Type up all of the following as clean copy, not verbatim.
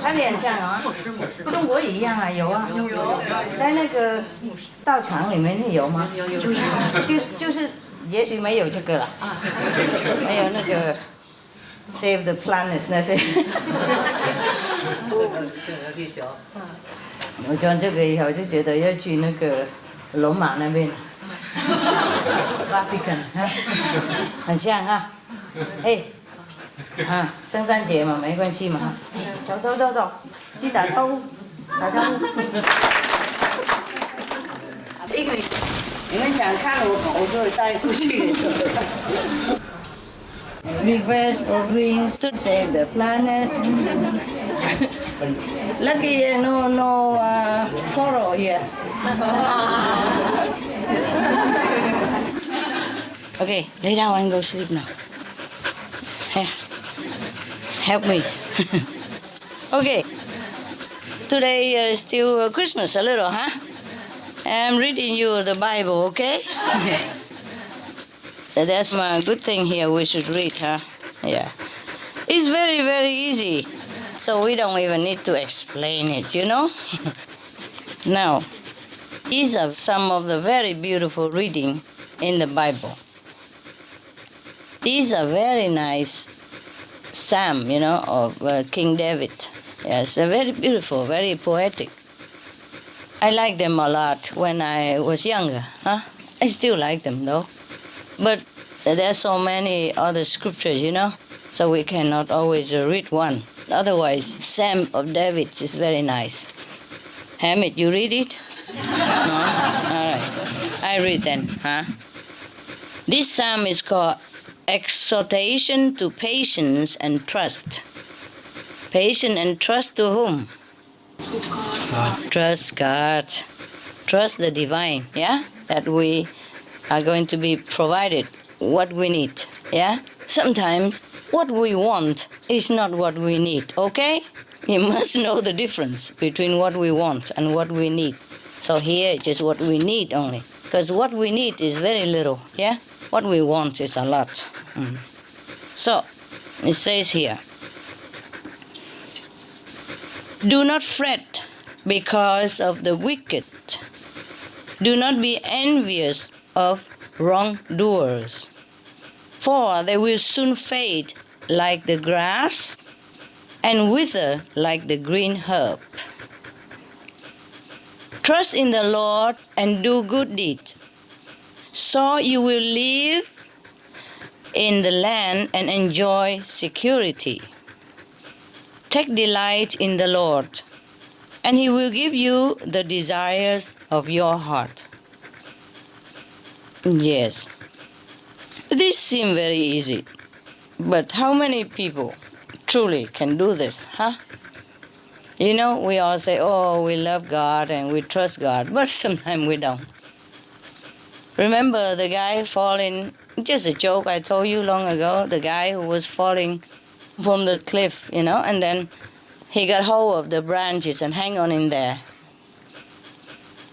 看脸像啊，中国也一样啊，有啊，在那个道场里面有吗？有，就是也许没有这个了，没有那个 Save the Planet 那些。救援地球。我装这个以后就觉得要去那个罗马那边，Vatican 啊，很像啊，哎。啊，圣诞节嘛，没关系嘛。走，去打招呼，打招呼。一个，你们想看我就带出去。Request for greens to save the planet. Lucky no sorrow here. Okay, lay down and go sleep now. Here. Help me. Okay. Today is still Christmas a little, huh? I'm reading you the Bible, okay? That's a good thing here we should read, huh? Yeah. It's very, very easy. So we don't even need to explain it, you know? Now, these are some of the very beautiful reading in the Bible. These are very nice psalm, you know, of King David. Yes, they're very beautiful, very poetic. I like them a lot when I was younger. Huh? I still like them though. But there are so many other scriptures, you know, so we cannot always read one. Otherwise, Psalm of David is very nice. Hamid, you read it? No? All right. I read then, huh? This psalm is called Exhortation to Patience and Trust. Patience and trust to whom? Trust God. Trust the divine, yeah? That we are going to be provided what we need, yeah? Sometimes what we want is not what we need, okay? You must know the difference between what we want and what we need. So here it's just what we need only. Because what we need is very little, yeah? What we want is a lot. So, it says here, do not fret because of the wicked. Do not be envious of wrongdoers, for they will soon fade like the grass and wither like the green herb. Trust in the Lord and do good deeds, so you will live in the land and enjoy security. Take delight in the Lord, and He will give you the desires of your heart. Yes, this seems very easy, but how many people truly can do this, huh? You know, we all say, oh, we love God and we trust God, but sometimes we don't. Remember the guy falling, just a joke I told you long ago, the guy who was falling from the cliff, you know, and then he got hold of the branches and hang on in there.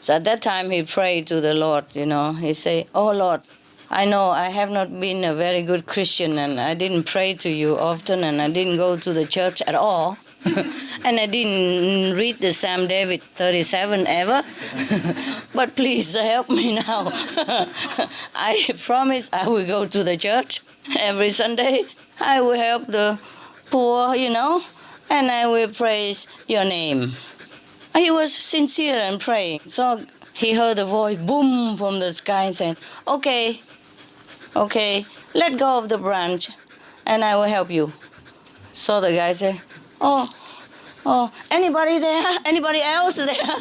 So at that time he prayed to the Lord, you know, he said, oh Lord, I know I have not been a very good Christian and I didn't pray to you often and I didn't go to the church at all. And I didn't read the Psalm David 37 ever. But please help me now. I promise I will go to the church every Sunday. I will help the poor, you know, and I will praise your name. He was sincere in praying. So he heard a voice boom from the sky and said, okay, let go of the branch and I will help you. So the guy said, oh, anybody there? Anybody else there?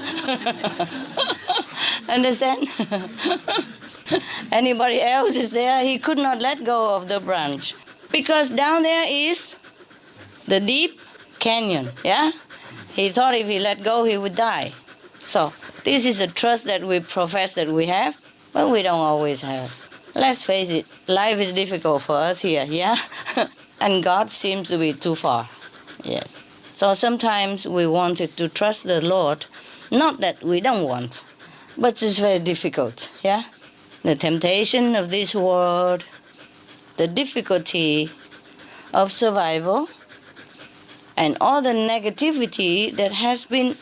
Understand? Anybody else is there? He could not let go of the branch because down there is the deep canyon, yeah? He thought if he let go, he would die. So this is a trust that we profess that we have, but we don't always have. Let's face it, life is difficult for us here, yeah? And God seems to be too far, yes. So sometimes we wanted to trust the Lord, not that we don't want, but it's very difficult, yeah? The temptation of this world, the difficulty of survival, and all the negativity that has been,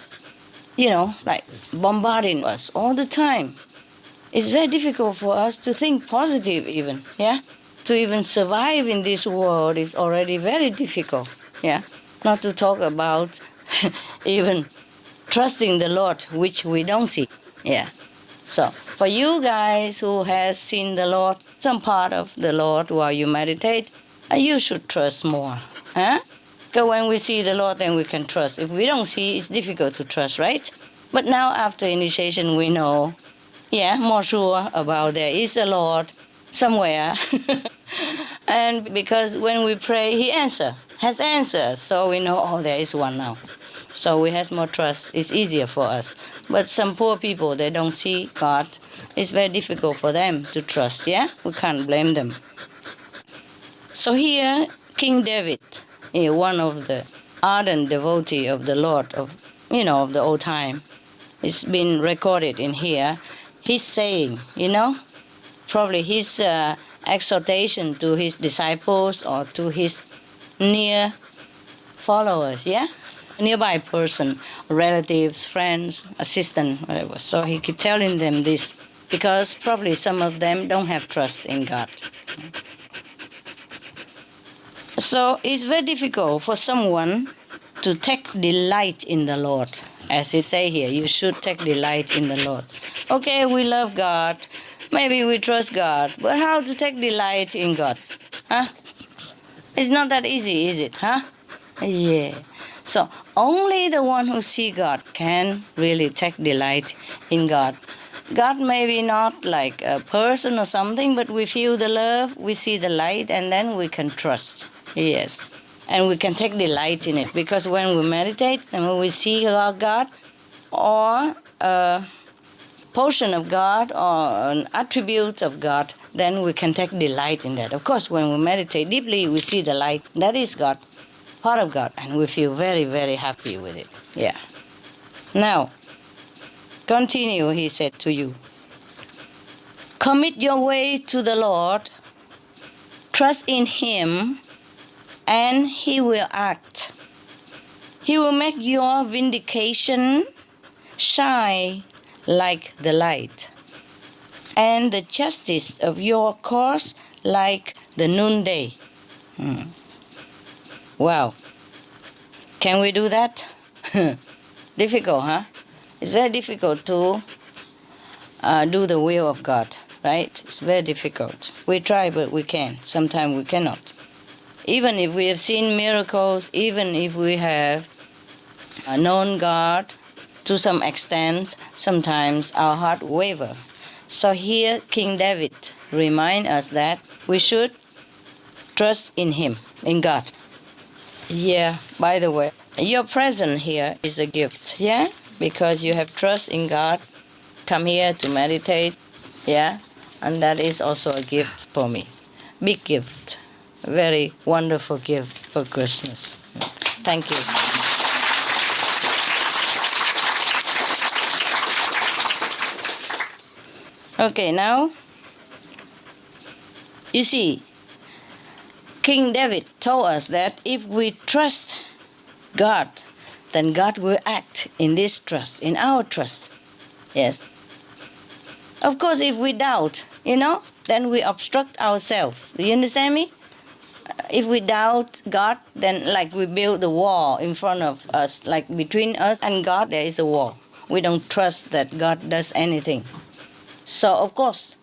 like bombarding us all the time. It's very difficult for us to think positive even, yeah? To even survive in this world is already very difficult, yeah? Not to talk about even trusting the Lord, which we don't see, yeah? So, for you guys who has seen the Lord, some part of the Lord while you meditate, you should trust more, huh? Because when we see the Lord, then we can trust. If we don't see, it's difficult to trust, right? But now after initiation, we know, more sure about there is a Lord somewhere. And because when we pray, He has answers. So we know, there is one now. So we have more trust. It's easier for us. But some poor people, they don't see God. It's very difficult for them to trust, yeah? We can't blame them. So here, King David, one of the ardent devotee of the Lord of the old time, it's been recorded in here. He's saying, probably his exhortation to his disciples or to his near followers, yeah? Nearby person, relatives, friends, assistant, whatever. So he keep telling them this because probably some of them don't have trust in God. So it's very difficult for someone to take delight in the Lord. As he say here, you should take delight in the Lord. Okay, we love God. Maybe we trust God. But how to take delight in God? Huh? It's not that easy, is it? Huh? Yeah. So only the one who see God can really take delight in God. God may be not like a person or something, but we feel the love, we see the light, and then we can trust. Yes. And we can take delight in it. Because when we meditate and when we see God or a portion of God or an attribute of God, then we can take delight in that. Of course, when we meditate deeply, we see the light. That is God, part of God, and we feel very, very happy with it. Yeah. Now, continue, he said to you. Commit your way to the Lord, trust in Him, and He will act. He will make your vindication shine like the light, and the justice of your cause like the noonday. Wow. Can we do that? Difficult, huh? It's very difficult to do the will of God, right? It's very difficult. We try, but we can. Sometimes we cannot. Even if we have seen miracles, even if we have known God to some extent, sometimes our heart waver. So here King David reminds us that we should trust in Him, in God. Yeah, by the way, your presence here is a gift, yeah? Because you have trust in God, come here to meditate, yeah? And that is also a gift for me. Big gift. Very wonderful gift for Christmas. Thank you. Okay, now, you see, King David told us that if we trust God, then God will act in this trust, in our trust. Yes. Of course, if we doubt, then we obstruct ourselves. Do you understand me? If we doubt God, then like we build the wall in front of us, like between us and God, there is a wall. We don't trust that God does anything. So, of course,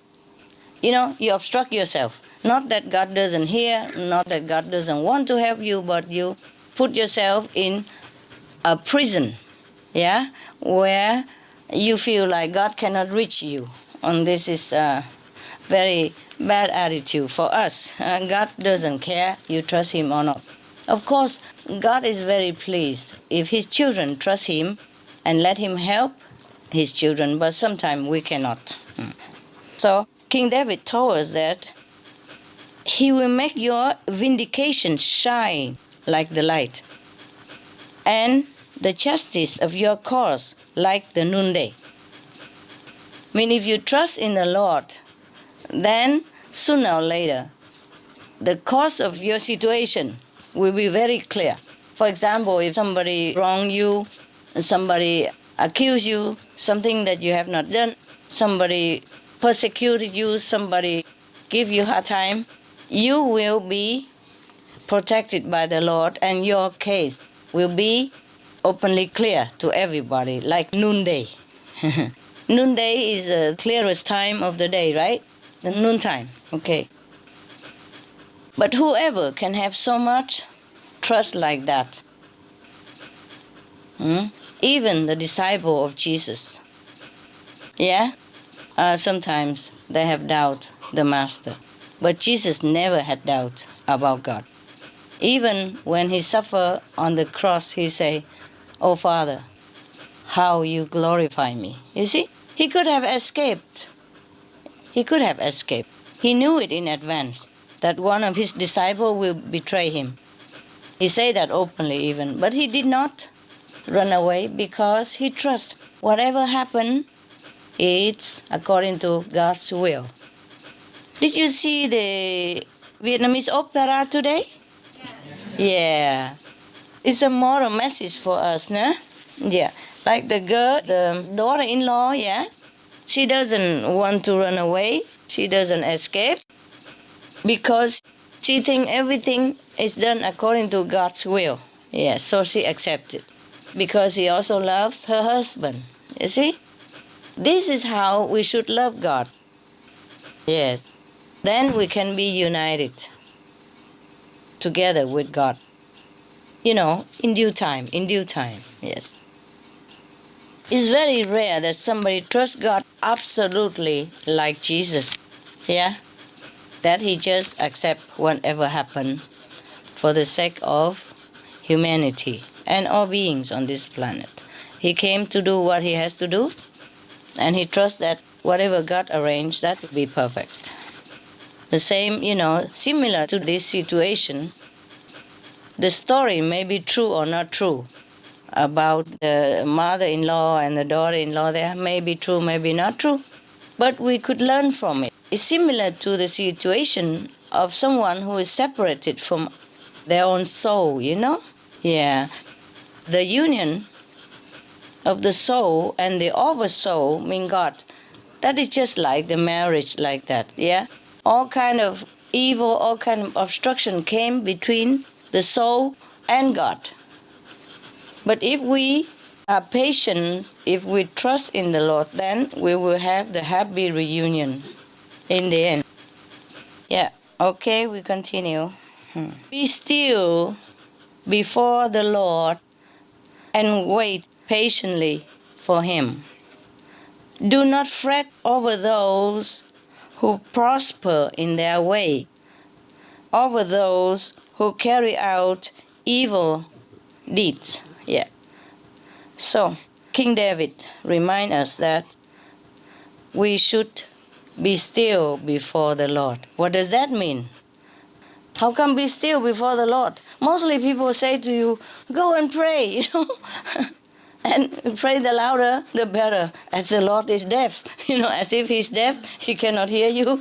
you obstruct yourself. Not that God doesn't hear, not that God doesn't want to help you, but you put yourself in a prison, yeah, where you feel like God cannot reach you. And this is a very bad attitude for us. God doesn't care you trust Him or not. Of course, God is very pleased if His children trust Him and let Him help His children, but sometimes we cannot. So King David told us that He will make your vindication shine like the light, and the justice of your cause like the noonday. I mean, if you trust in the Lord, then sooner or later, the cause of your situation will be very clear. For example, if somebody wrong you, somebody accuse you, something that you have not done, somebody persecuted you, somebody give you hard time, you will be protected by the Lord, and your case will be openly clear to everybody, like noonday. Noonday is the clearest time of the day, right? The noontime, okay. But whoever can have so much trust like that, even the disciple of Jesus, yeah, sometimes they have doubt the Master. But Jesus never had doubt about God. Even when he suffered on the cross, he say, "Oh Father, how you glorify me." You see, he could have escaped. He could have escaped. He knew it in advance that one of his disciples will betray him. He said that openly even, but he did not run away because he trusts whatever happened, it's according to God's will. Did you see the Vietnamese opera today? Yeah. It's a moral message for us, no? Yeah. Like the girl, the daughter-in-law, yeah? She doesn't want to run away. She doesn't escape because she thinks everything is done according to God's will. Yeah, so she accepted because she also loves her husband. You see? This is how we should love God. Yes. Then we can be united together with God. In due time, yes. It's very rare that somebody trusts God absolutely like Jesus, yeah? That he just accepts whatever happened for the sake of humanity and all beings on this planet. He came to do what he has to do, and he trusts that whatever God arranged, that will be perfect. The same, similar to this situation, the story may be true or not true about the mother-in-law and the daughter-in-law. There may be true, maybe not true, but we could learn from it. It's similar to the situation of someone who is separated from their own soul, Yeah. The union of the soul and the oversoul, mean God, that is just like the marriage like that, yeah? All kind of evil, all kind of obstruction came between the soul and God. But if we are patient, if we trust in the Lord, then we will have the happy reunion in the end. Yeah, okay, we continue. Be still before the Lord and wait patiently for him. Do not fret over those who prosper in their way, over those who carry out evil deeds. Yeah. So, King David reminds us that we should be still before the Lord. What does that mean? How come be still before the Lord? Mostly people say to you, go and pray, and pray the louder, the better, as the Lord is deaf. As if he's deaf, he cannot hear you.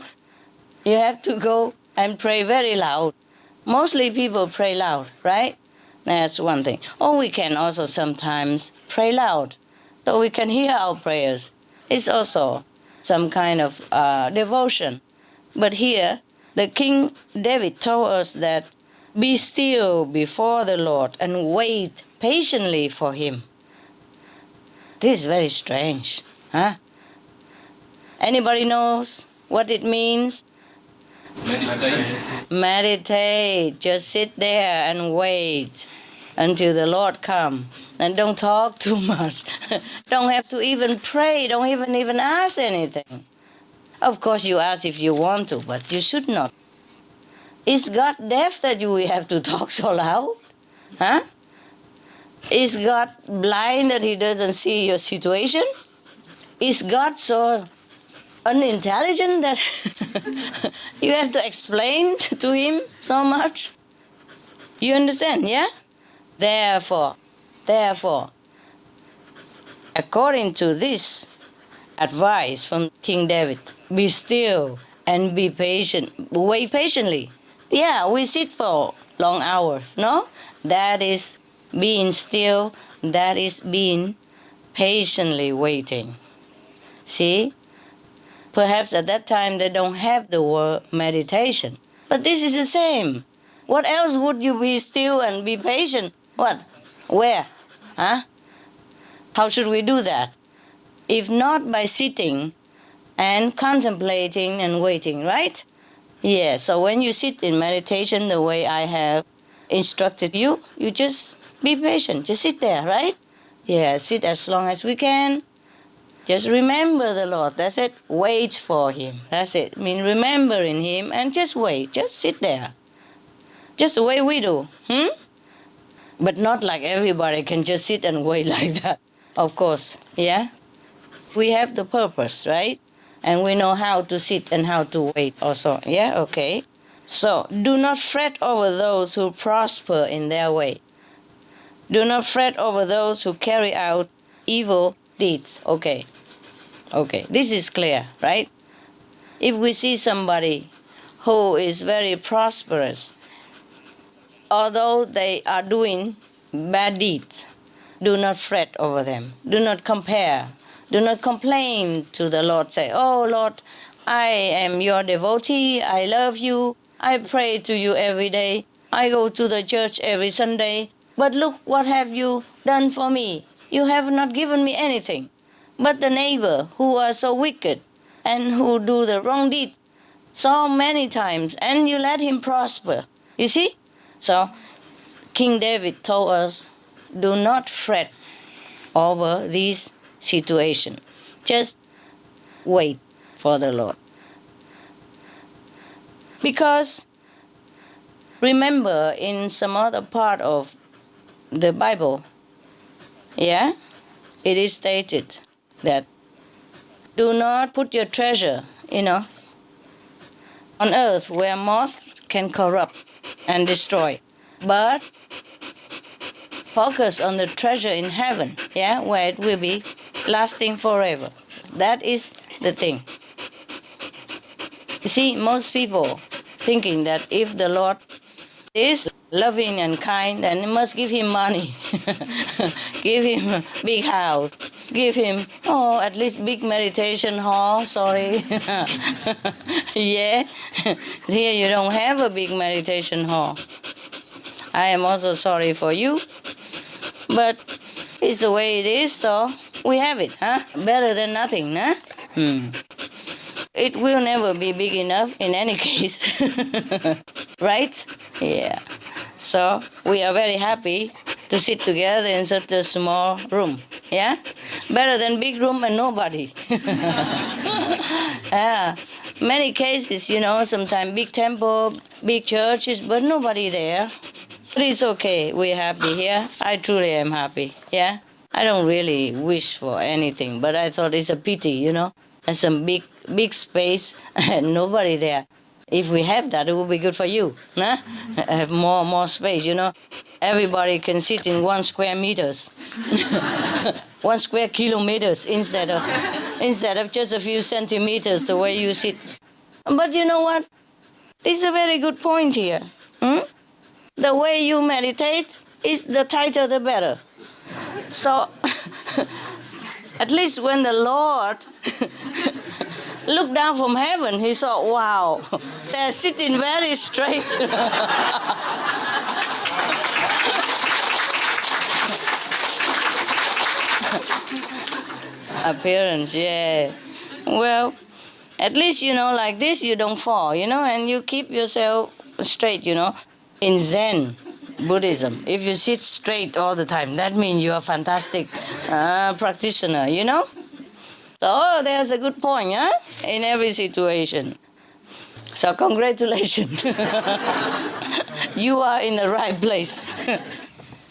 You have to go and pray very loud. Mostly people pray loud, right? That's one thing. Or we can also sometimes pray loud, so we can hear our prayers. It's also some kind of devotion. But here, the King David told us that be still before the Lord and wait patiently for him. This is very strange, huh? Anybody knows what it means? Meditate. Just sit there and wait until the Lord come. And don't talk too much. Don't have to even pray. Don't even ask anything. Of course you ask if you want to, but you should not. Is God deaf that you have to talk so loud? Huh? Is God blind that he doesn't see your situation? Is God so unintelligent that you have to explain to him so much? You understand, yeah? Therefore, according to this advice from King David, be still and be patient. Wait patiently. Yeah, we sit for long hours, no? That is Being still, that is being patiently waiting. See? Perhaps at that time they don't have the word meditation. But this is the same. What else would you be still and be patient? What? Where? Huh? How should we do that? If not by sitting and contemplating and waiting, right? Yeah, so when you sit in meditation the way I have instructed you, you just be patient. Just sit there, right? Yeah, sit as long as we can. Just remember the Lord. That's it. Wait for Him. That's it. I mean, remembering Him and just wait. Just sit there. Just the way we do. But not like everybody can just sit and wait like that. Of course, yeah? We have the purpose, right? And we know how to sit and how to wait also. Yeah, okay. So, do not fret over those who prosper in their way. Do not fret over those who carry out evil deeds. Okay. Okay, this is clear, right? If we see somebody who is very prosperous, although they are doing bad deeds, do not fret over them. Do not compare. Do not complain to the Lord. Say, oh Lord, I am your devotee. I love you. I pray to you every day. I go to the church every Sunday. But look, what have you done for me? You have not given me anything. But the neighbor who are so wicked and who do the wrong deed so many times, and you let him prosper. You see? So King David told us, do not fret over this situation. Just wait for the Lord. Because remember, in some other part of the Bible, yeah, it is stated that do not put your treasure, on earth where moth can corrupt and destroy, but focus on the treasure in heaven, yeah, where it will be lasting forever. That is the thing. You see, most people thinking that if the Lord is loving and kind, then you must give him money, give him a big house, give him, at least big meditation hall, sorry. Yeah, here you don't have a big meditation hall. I am also sorry for you, but it's the way it is, so we have it, huh? Better than nothing, huh? It will never be big enough in any case, right? Yeah. So we are very happy to sit together in such a small room, yeah? Better than big room and nobody. Yeah. Many cases, sometimes big temple, big churches, but nobody there. But it's okay, we're happy here. I truly am happy, yeah? I don't really wish for anything, but I thought it's a pity, There's some big space and nobody there. If we have that, it would be good for you, huh? Have more space, Everybody can sit in 1 square meters, 1 square kilometers instead of just a few centimeters the way you sit. But you know what? It's a very good point here. The way you meditate is the tighter the better. So, at least when the Lord looked down from heaven, he saw, wow, they're sitting very straight. Appearance, yeah. Well, at least, like this, you don't fall, and you keep yourself straight, In Zen Buddhism, if you sit straight all the time, that means you're a fantastic practitioner, So there's a good point, huh? In every situation. So congratulations. You are in the right place.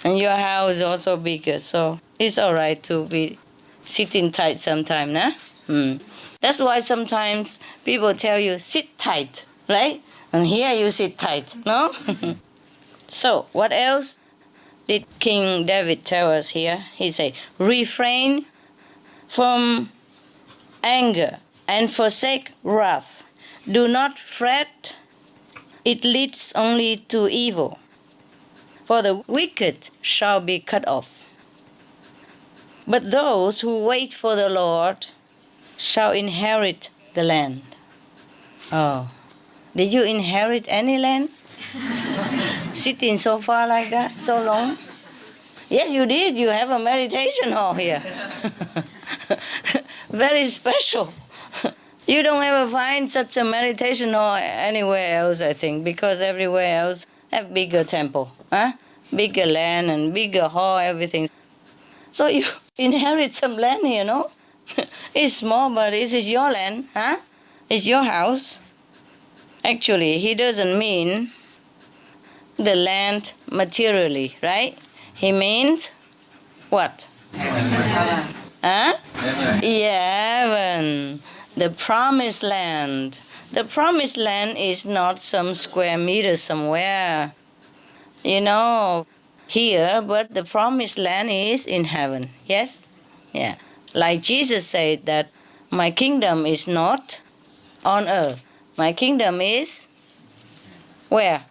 And your house is also bigger, so it's all right to be sitting tight sometime, nah? That's why sometimes people tell you, sit tight, right? And here you sit tight, no? So, what else did King David tell us here? He said, refrain from anger and forsake wrath. Do not fret, it leads only to evil. for the wicked shall be cut off. But those who wait for the Lord shall inherit the land. Oh, did you inherit any land? Sitting so far like that, so long? Yes, you did. You have a meditation hall here. Very special. You don't ever find such a meditation hall anywhere else, I think, because everywhere else have bigger temple, bigger land and bigger hall, everything. So you inherit some land here, no? It's small, but this is your land, It's your house. Actually, he doesn't mean the land materially, right? He means what? Heaven. Huh? Heaven. Yeah, heaven. The promised land. The promised land is not some square meter somewhere, here, but the promised land is in heaven. Yes? Yeah. Like Jesus said that my kingdom is not on earth. My kingdom is where?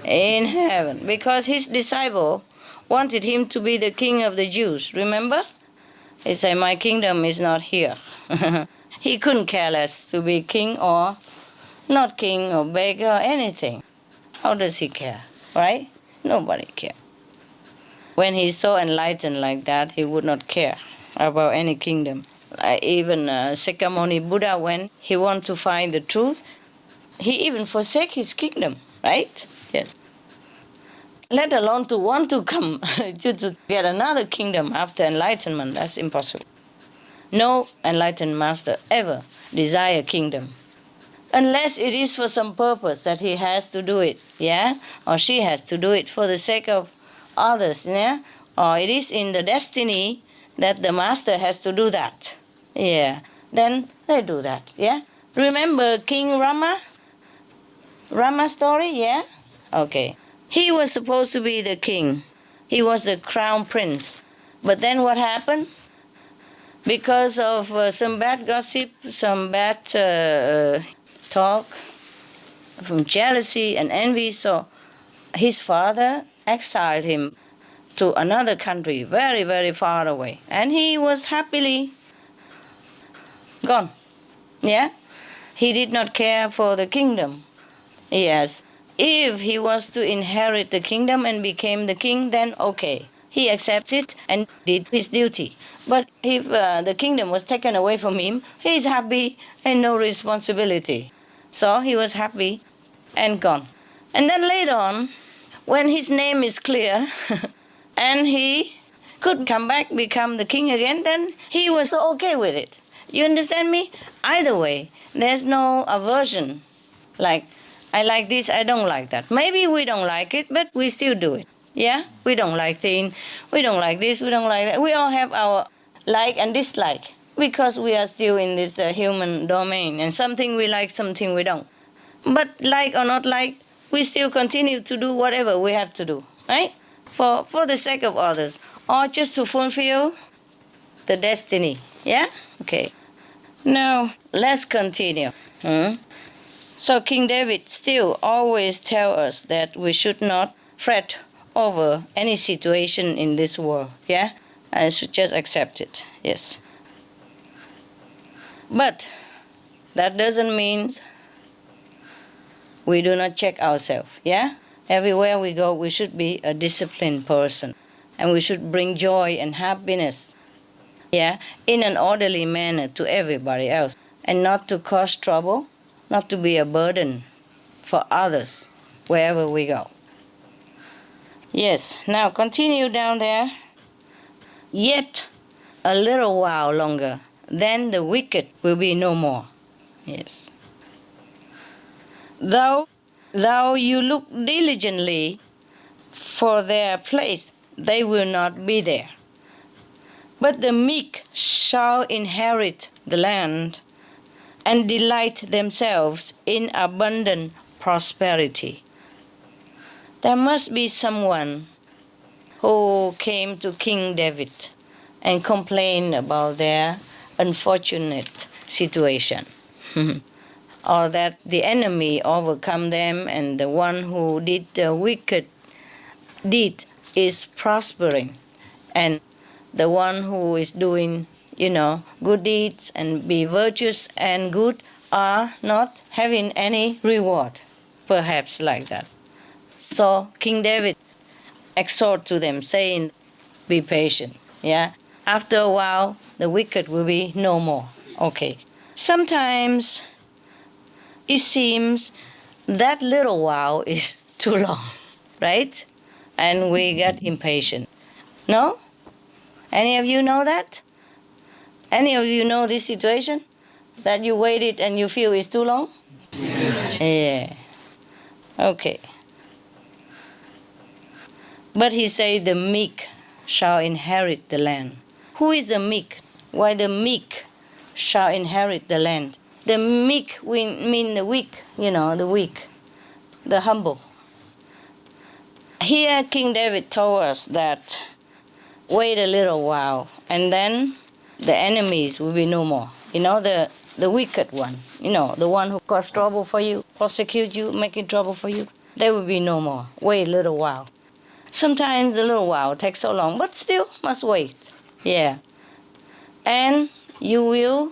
In heaven. Because his disciple wanted him to be the king of the Jews. Remember? He said, my kingdom is not here. He couldn't care less to be king or not king or beggar or anything. How does he care? Right? Nobody cares. When he's so enlightened like that, he would not care about any kingdom. Even Sakyamuni Buddha, when he wanted to find the truth, he even forsake his kingdom, right? Yes. Let alone to want to come to get another kingdom after enlightenment. That's impossible. No enlightened master ever desire kingdom, unless it is for some purpose that he has to do it, or she has to do it for the sake of others, or it is in the destiny that the master has to do that, then they do that, Remember King Rama? Rama story, Okay. He was supposed to be the king. He was the crown prince. But then what happened? Because of some bad gossip, some bad talk, from jealousy and envy, so his father exiled him to another country, very, very far away. And he was happily gone. He did not care for the kingdom. Yes. If he was to inherit the kingdom and became the king, then okay. He accepted and did his duty. But if the kingdom was taken away from him, he's happy and no responsibility. So he was happy and gone. And then later on, when his name is clear and he could come back, become the king again, then he was okay with it. You understand me? Either way, there's no aversion. Like, I like this, I don't like that. Maybe we don't like it, but we still do it. We don't like things, we don't like this, we don't like that. We all have our like and dislike because we are still in this human domain, and something we like, something we don't. But like or not like, we still continue to do whatever we have to do, right? For the sake of others, or just to fulfill the destiny. Okay. Now, let's continue. So King David still always tells us that we should not fret over any situation in this world, I should just accept it, yes. But that doesn't mean we do not check ourselves, Everywhere we go, we should be a disciplined person, and we should bring joy and happiness, in an orderly manner to everybody else, and not to cause trouble, not to be a burden for others wherever we go. Yes, now continue down there. Yet a little while longer, then the wicked will be no more. Yes. Though you look diligently for their place, they will not be there. But the meek shall inherit the land and delight themselves in abundant prosperity. There must be someone who came to King David and complained about their unfortunate situation, or that the enemy overcome them and the one who did the wicked deed is prospering, and the one who is doing, good deeds and be virtuous and good are not having any reward, perhaps like that. So King David exhort to them, saying, be patient, yeah? After a while, the wicked will be no more. Okay. Sometimes it seems that little while is too long, right? And we get impatient. No? Any of you know that? Any of you know this situation? That you waited and you feel it's too long? Yeah. Okay. But he said, the meek shall inherit the land. Who is the meek? Why the meek shall inherit the land? The meek mean the weak, the weak, the humble. Here King David told us that wait a little while and then the enemies will be no more. The wicked one, the one who cause trouble for you, prosecute you, making trouble for you, they will be no more. Wait a little while. Sometimes a little while takes so long, but still must wait. Yeah. And you will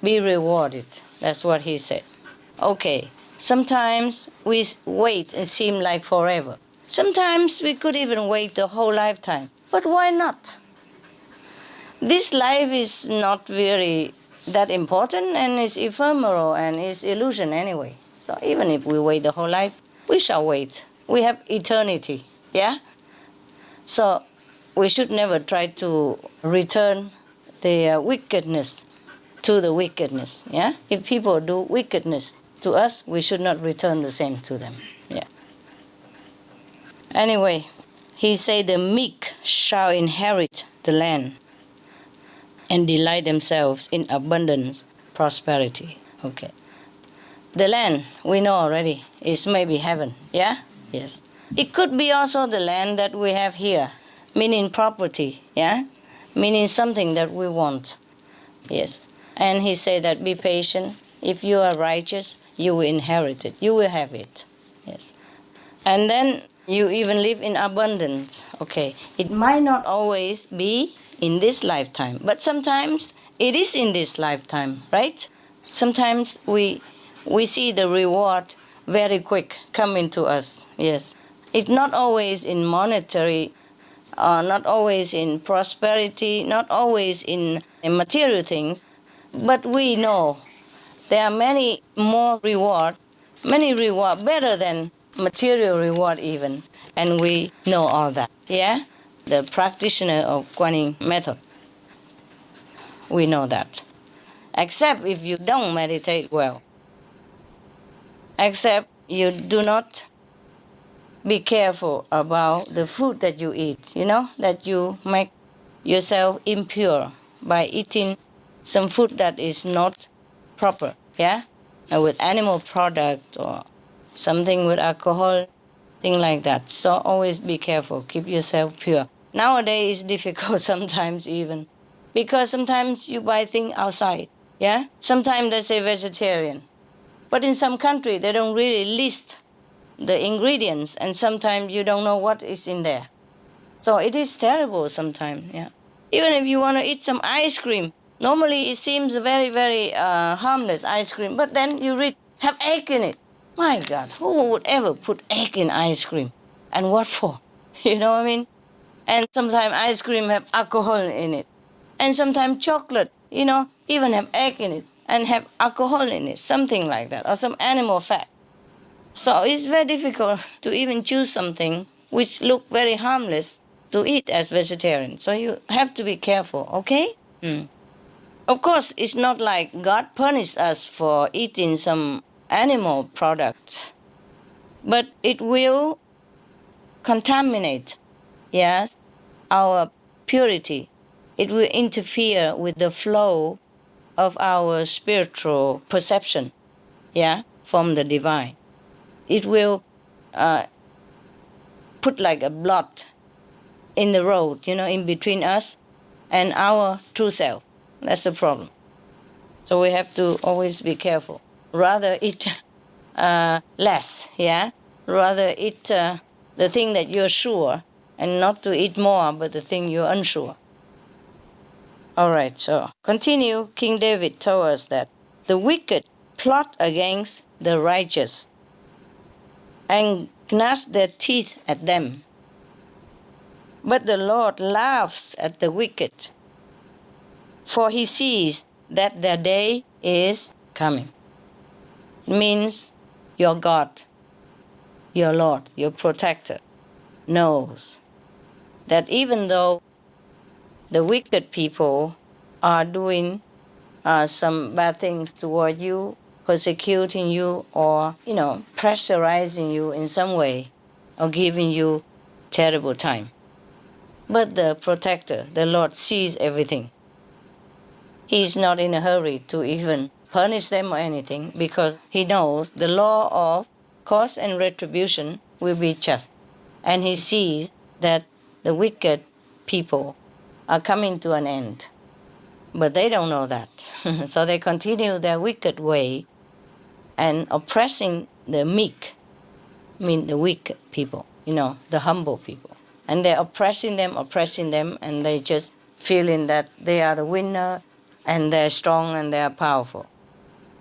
be rewarded. That's what he said. Okay. Sometimes we wait and seem like forever. Sometimes we could even wait the whole lifetime. But why not? This life is not very that important and is ephemeral and is illusion anyway. So even if we wait the whole life, we shall wait. We have eternity, yeah? So we should never try to return the wickedness to the wickedness, yeah? If people do wickedness to us, we should not return the same to them, yeah? Anyway, he said the meek shall inherit the land and delight themselves in abundance, prosperity. Okay. The land, we know already, is maybe heaven, yeah? Yes. It could be also the land that we have here, meaning property, yeah? Meaning something that we want, yes. And he said that be patient. If you are righteous, you will inherit it. You will have it, yes. And then you even live in abundance, okay. It might not always be in this lifetime, but sometimes it is in this lifetime, right? Sometimes we see the reward very quick coming to us, yes. It's not always in monetary, not always in prosperity, not always in material things, but we know there are many more reward, better than material reward even, and we know all that, yeah? The practitioner of Kuan Yin method, we know that. Except if you don't meditate well. Except you do not be careful about the food that you eat, that you make yourself impure by eating some food that is not proper, yeah? With animal product or something with alcohol, thing like that. So always be careful, keep yourself pure. Nowadays it's difficult sometimes even, because sometimes you buy things outside, yeah? Sometimes they say vegetarian, but in some country they don't really list the ingredients, and sometimes you don't know what is in there. So it is terrible sometimes, yeah. Even if you want to eat some ice cream, normally it seems very, very harmless ice cream, but then you read, have egg in it. My God, who would ever put egg in ice cream? And what for? You know what I mean? And sometimes ice cream have alcohol in it. And sometimes chocolate, even have egg in it and have alcohol in it, something like that, or some animal fat. So it's very difficult to even choose something which look very harmless to eat as vegetarian. So you have to be careful, okay? Of course, it's not like God punished us for eating some animal products, but it will contaminate, yes, our purity. It will interfere with the flow of our spiritual perception, yeah, from the divine. It will put like a blot in the road, in between us and our true self. That's the problem. So we have to always be careful. Rather eat less, yeah? Rather eat the thing that you're sure, and not to eat more, but the thing you're unsure. All right, so continue. King David told us that the wicked plot against the righteous and gnash their teeth at them. But the Lord laughs at the wicked, for he sees that their day is coming. It means your God, your Lord, your protector, knows that even though the wicked people are doing some bad things toward you, persecuting you, or, pressurizing you in some way, or giving you terrible time. But the protector, the Lord, sees everything. He's not in a hurry to even punish them or anything, because he knows the law of cause and retribution will be just. And he sees that the wicked people are coming to an end. But they don't know that. So they continue their wicked way and oppressing the meek, the weak people, the humble people. And they're oppressing them, and they just feeling that they are the winner, and they're strong and they're powerful.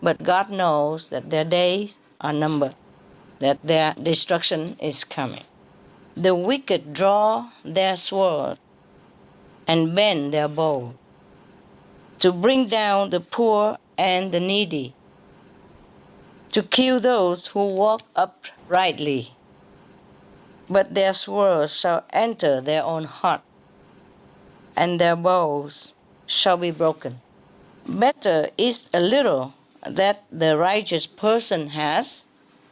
But God knows that their days are numbered, that their destruction is coming. The wicked draw their sword and bend their bow to bring down the poor and the needy, to kill those who walk uprightly. But their swords shall enter their own heart, and their bows shall be broken. Better is a little that the righteous person has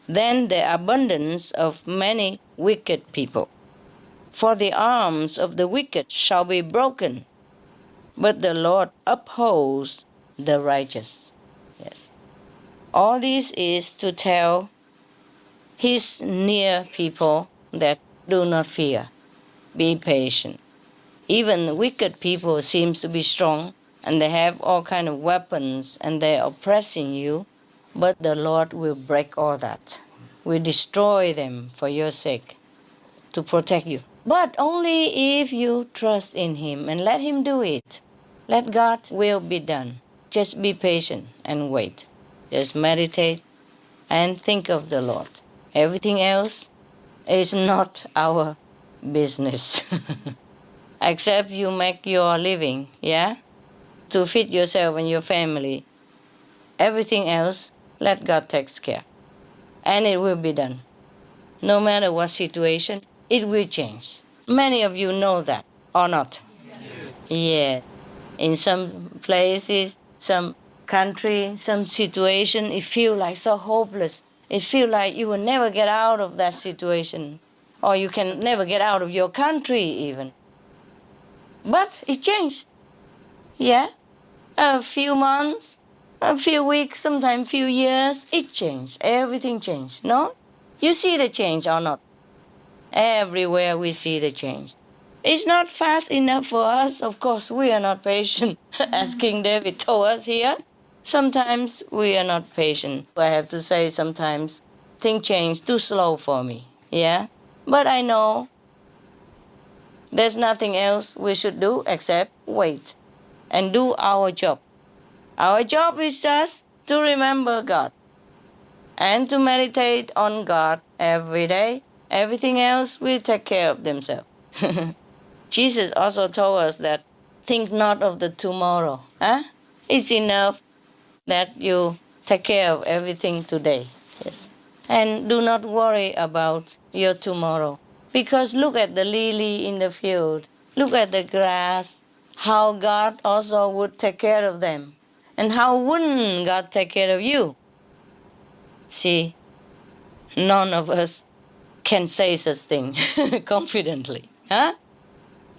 than the abundance of many wicked people. For the arms of the wicked shall be broken, but the Lord upholds the righteous. Yes. All this is to tell his near people that do not fear, be patient. Even wicked people seems to be strong, and they have all kind of weapons, and they're oppressing you, but the Lord will break all that, will destroy them for your sake, to protect you. But only if you trust in him and let him do it. Let God's will be done. Just be patient and wait. Just meditate and think of the Lord. Everything else is not our business. Except you make your living, to feed yourself and your family. Everything else, let God take care. And it will be done. No matter what situation, it will change. Many of you know that, or not? Yeah. In some places, some country, some situation, it feels like so hopeless. It feels like you will never get out of that situation. Or you can never get out of your country even. But it changed. A few months, a few weeks, sometimes a few years, it changed. Everything changed, no? You see the change or not? Everywhere we see the change. It's not fast enough for us. Of course, we are not patient, as King David told us here. Sometimes we are not patient. I have to say sometimes things change too slow for me, But I know there's nothing else we should do except wait and do our job. Our job is just to remember God and to meditate on God every day. Everything else will take care of themselves. Jesus also told us that think not of the tomorrow. It's enough that you take care of everything today. Yes. And do not worry about your tomorrow. Because look at the lily in the field. Look at the grass. How God also would take care of them. And how wouldn't God take care of you? See, none of us can say such thing confidently.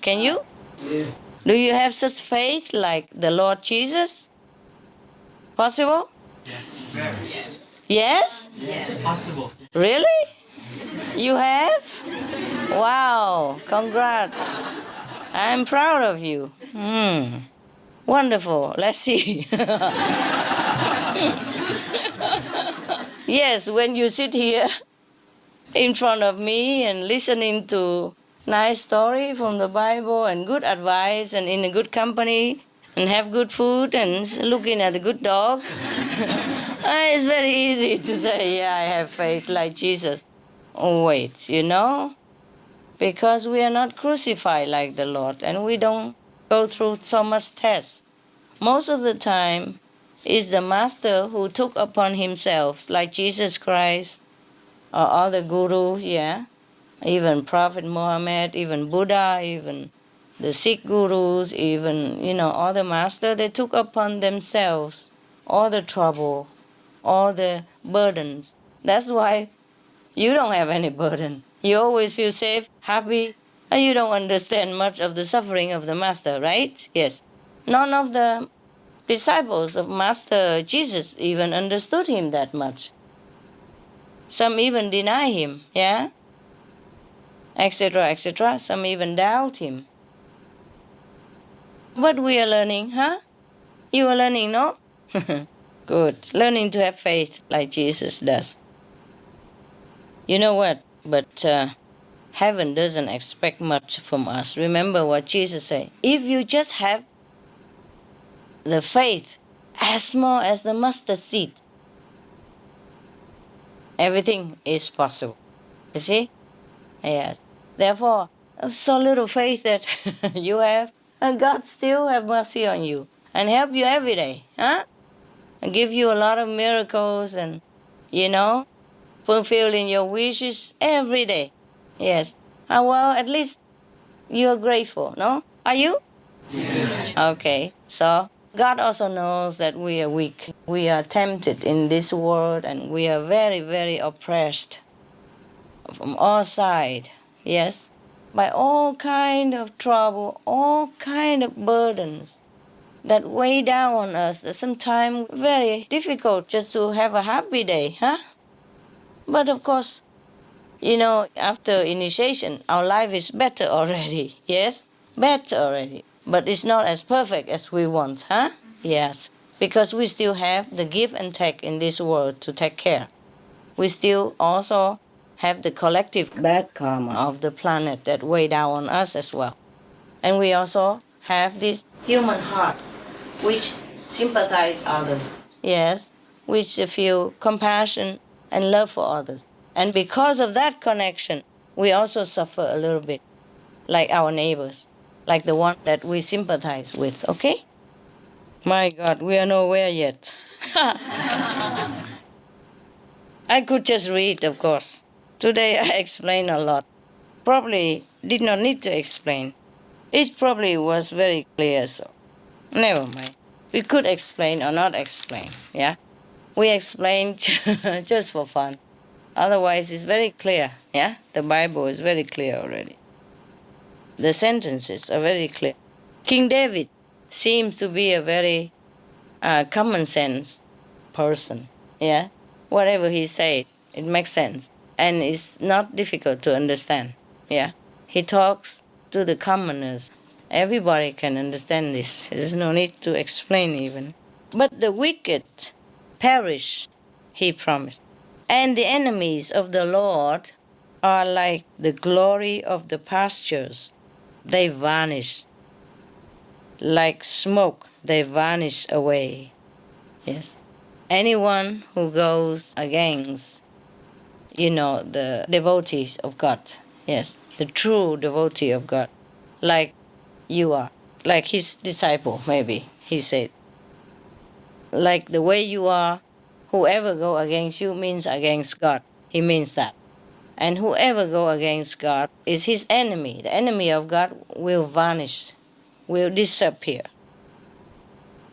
Can you? Yeah. Do you have such faith like the Lord Jesus? Possible? Yes. Yes? Yes. Possible. Really? You have? Wow, congrats. I'm proud of you. Wonderful. Let's see. Yes, when you sit here in front of me and listening to nice story from the Bible and good advice and in a good company and have good food and looking at a good dog. It's very easy to say, yeah, I have faith like Jesus. Oh, wait, because we are not crucified like the Lord and we don't go through so much tests. Most of the time, it's the Master who took upon himself, like Jesus Christ or other gurus, yeah, even Prophet Muhammad, even Buddha, even the Sikh gurus, even, other masters, they took upon themselves all the trouble, all the burdens. That's why you don't have any burden. You always feel safe, happy, and you don't understand much of the suffering of the Master, right? Yes. None of the disciples of Master Jesus even understood him that much. Some even deny him, yeah? Etc., etc. Some even doubt him. But we are learning, huh? You are learning, no? Good. Learning to have faith like Jesus does. You know what? But heaven doesn't expect much from us. Remember what Jesus said. If you just have the faith as small as the mustard seed, everything is possible. You see? Yes. Therefore, so little faith that you have, and God still have mercy on you and help you every day, huh? And give you a lot of miracles and, fulfilling your wishes every day. Yes. Well, at least you're grateful, no? Are you? Yes. Okay. So God also knows that we are weak. We are tempted in this world and we are very, very oppressed from all sides. Yes, by all kind of trouble, all kind of burdens that weigh down on us. Sometimes very difficult just to have a happy day, huh? But of course, after initiation, our life is better already. Yes, better already. But it's not as perfect as we want, huh? Yes, because we still have the give and take in this world to take care. We still also have the collective bad karma of the planet that weigh down on us as well. And we also have this human heart which sympathize others. Yes, which feel compassion and love for others. And because of that connection, we also suffer a little bit, like our neighbors, like the one that we sympathize with, okay? My God, we are nowhere yet. I could just read, of course. Today I explained a lot. Probably did not need to explain. It probably was very clear, so never mind. We could explain or not explain, yeah? We explain just for fun. Otherwise, it's very clear, yeah? The Bible is very clear already. The sentences are very clear. King David seems to be a very common sense person, yeah? Whatever he said, it makes sense. And it's not difficult to understand, yeah? He talks to the commoners. Everybody can understand this. There's no need to explain even. But the wicked perish, he promised. And the enemies of the Lord are like the glory of the pastures. They vanish. Like smoke, they vanish away. Yes. Anyone who goes against, the devotees of God, yes, the true devotee of God, like you are, like his disciple, maybe, he said. Like the way you are, whoever go against you means against God. He means that. And whoever go against God is his enemy. The enemy of God will vanish, will disappear.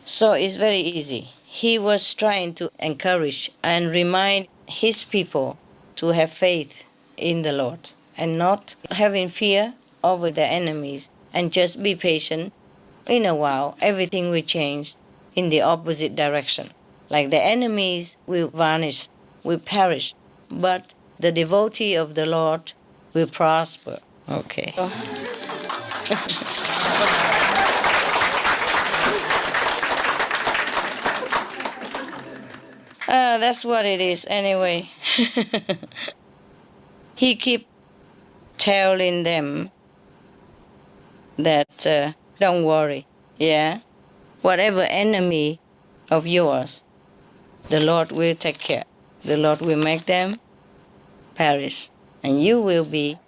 So it's very easy. He was trying to encourage and remind his people to have faith in the Lord and not having fear over their enemies and just be patient. In a while, everything will change in the opposite direction. Like the enemies will vanish, will perish, but the devotee of the Lord will prosper. Okay. That's what it is anyway. he keep telling them that don't worry, yeah, whatever enemy of yours, the Lord will take care. The Lord will make them perish, and you will be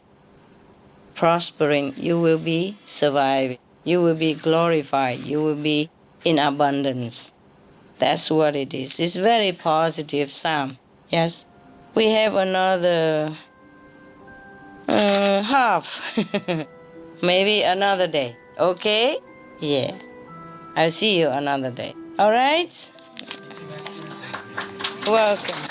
prospering, you will be surviving, you will be glorified, you will be in abundance. That's what it is. It's very positive psalm. Yes. We have another half. Maybe another day. Okay? Yeah. I'll see you another day. All right? Welcome.